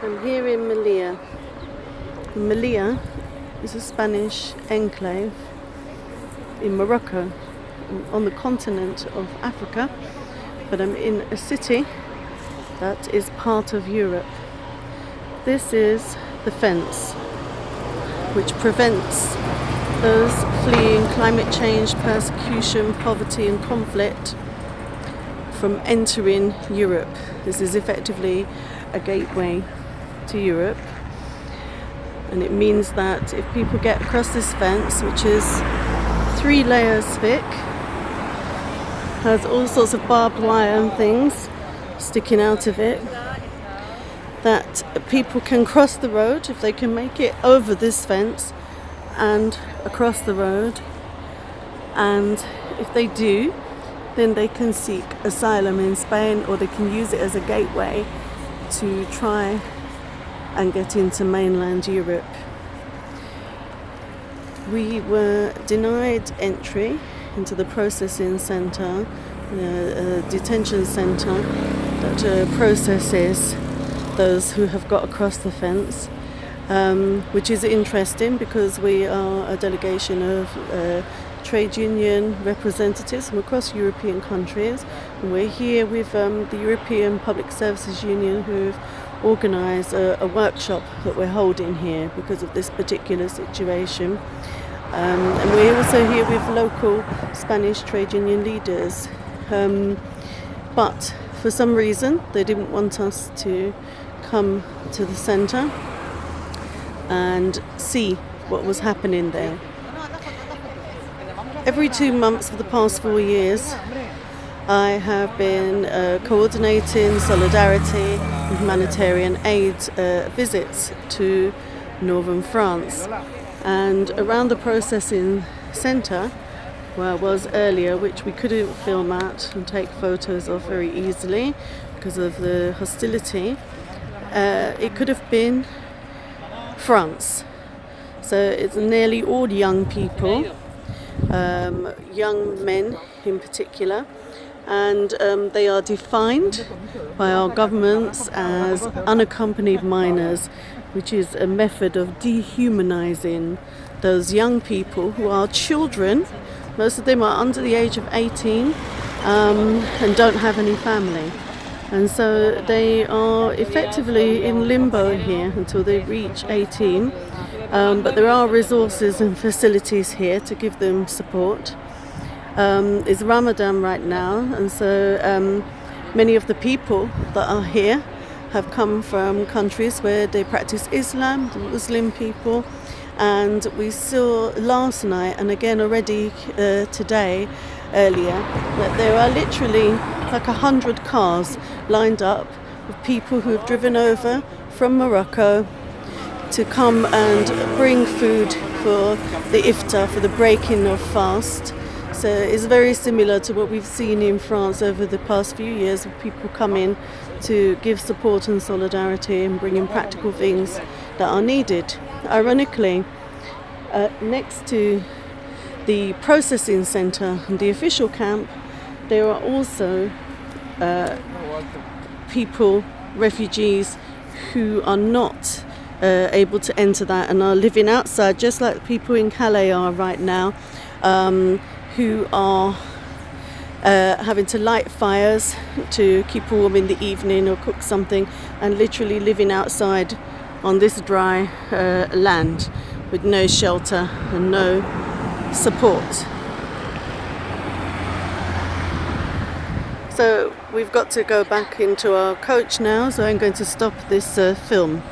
I'm here in Melilla. Melilla is a Spanish enclave in Morocco, on the continent of Africa, but I'm in a city that is part of Europe. This is the fence which prevents those fleeing climate change, persecution, poverty and conflict from entering Europe. This is effectively a gateway to Europe, and it means that if people get across this fence, which is 3 layers thick, has all sorts of barbed wire and things sticking out of it, that people can cross the road if they can make it over this fence and across the road, and if they do, then they can seek asylum in Spain, or they can use it as a gateway to try and get into mainland Europe. We were denied entry into the processing centre, a detention centre that processes those who have got across the fence, which is interesting because we are a delegation of trade union representatives from across European countries. And we're here with the European Public Services Union, who've organised a workshop that we're holding here because of this particular situation. And we're also here with local Spanish trade union leaders. But for some reason they didn't want us to come to the centre and see what was happening there. Every 2 months for the past 4 years, I have been coordinating solidarity and humanitarian aid visits to northern France. And around the processing centre, where I was earlier, which we couldn't film at and take photos of very easily because of the hostility, it could have been France. So it's nearly all young people, young men in particular, and they are defined by our governments as unaccompanied minors, which is a method of dehumanizing those young people who are children. Most of them are under the age of 18 and don't have any family. And so they are effectively in limbo here until they reach 18. But there are resources and facilities here to give them support. It's Ramadan right now, and so many of the people that are here have come from countries where they practice Islam, the Muslim people, and we saw last night and again already today, earlier, that there are literally like 100 cars lined up with people who have driven over from Morocco to come and bring food for the iftar, for the breaking of fast. So it's very similar to what we've seen in France over the past few years, with people coming to give support and solidarity and bring in practical things that are needed. Ironically, next to the processing centre and the official camp, there are also people, refugees, who are not able to enter that and are living outside, just like people in Calais are right now, who are having to light fires to keep warm in the evening or cook something, and literally living outside on this dry land with no shelter and no support. So we've got to go back into our coach now, so I'm going to stop this film.